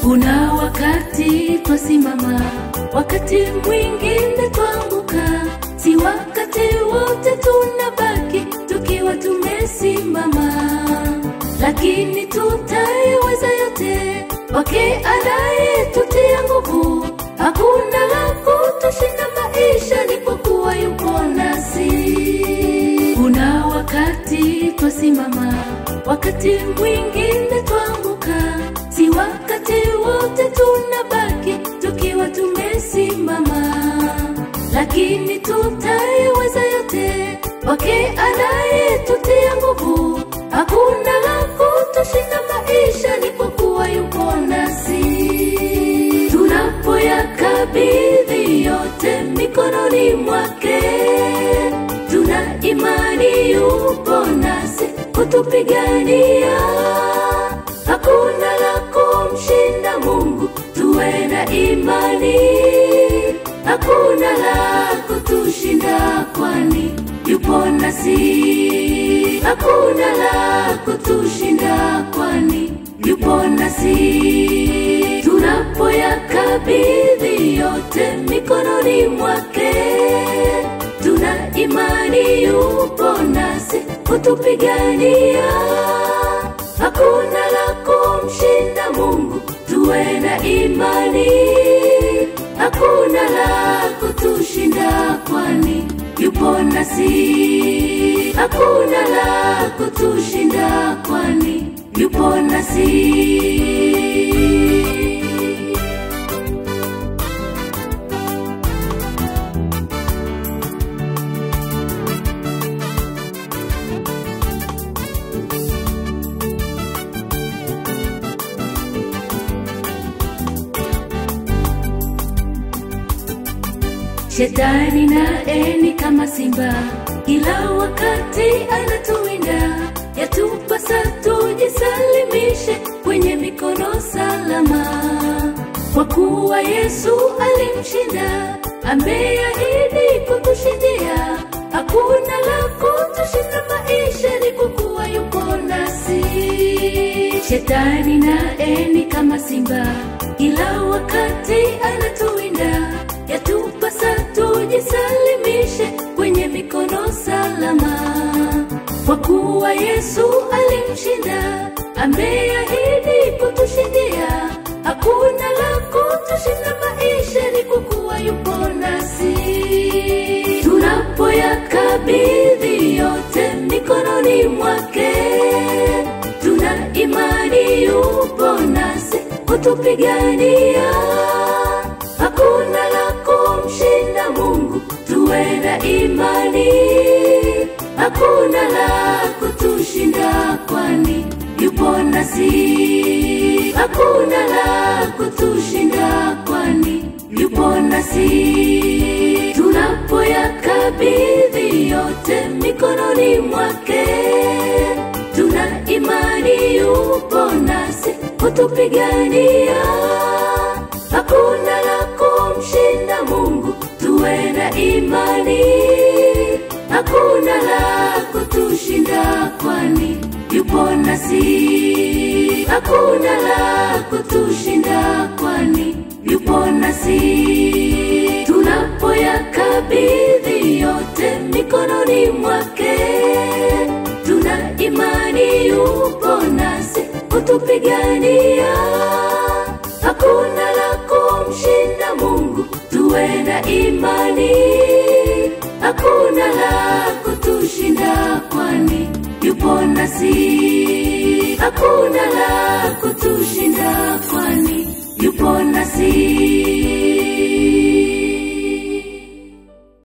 Kuna wakati twasimama, wakati mwingine twaanguka, si wakati wote tunabaki tukiwa tumesimama. Lakini tutayaweza yote kwake anayetutia nguvu. Hakuna la kutushinda maisha ni kwa kuwa yupo nasi. Kuna wakati twasimama, wakati mwingine twaanguka, si wakati wote tunabaki tukiwa tumesimama. Lakini tutayaweza yote kwake anayetutia nguvu. Hakuna la kutushinda maisha ni kwa kuwa yupo nasi. Tunapoyakabidhi yote mikononi mwake, tuna imani yupo nasi kutupigania. Hakuna la kumshinda Mungu, tuwe na imani. Hakuna la kutushinda kwani yupo nasi. Hakuna la kutushinda kwani yupo nasi. Tunapoyakabidhi yote mikononi mwake, tuna imani yupo nasi kutupigania. Hakuna la kumshinda Mungu, tuwe na imani. Hakuna la kutushinda kwani yupo nasi. Hakuna la kutushinda kwani yupo nasi. Shetani naye ni kama simba, kila wakati anatuwinda. Yatupasa tujisalimishe kwenye mikono salama, kwa kuwa Yesu alimshinda. Ameahidi kutushindia. Hakuna la kutushinda maisha ni kwa kuwa yuko nasi. Shetani naye ni kama simba, kila wakati anatuwinda. Yatupasa tujisalimishe kwenye mikono salama, kwa kuwa Yesu alimshinda. Ameahidi kutushindia. Hakuna la kutushinda maisha ni kwa kuwa yupo nasi. Tunapoyakabidhi yote mikononi mwake, tuna imani yupo nasi kutupigania. Hakuna la kumshinda Mungu, tuwe na imani. Hakuna la kutushinda kwani yupo nasi. Hakuna la kutushinda kwani yupo nasi. Tunapoyakabidhi yote mikononi mwake, tuna imani yupo nasi kutupigania. Hakuna la kumshinda Mungu, tuwe na imani. Hakuna la kutushinda kwani yupo nasi. Hakuna la kutushinda kwani yupo nasi. Tunapoyakabidhi yote mikononi mwake, tuna imani yupo nasi kutupigania. Hakuna la kumshinda Mungu, tuwe na imani. Hakuna la kutushinda kwani yupo nasi. Hakuna la kutushinda kwani yupo nasi.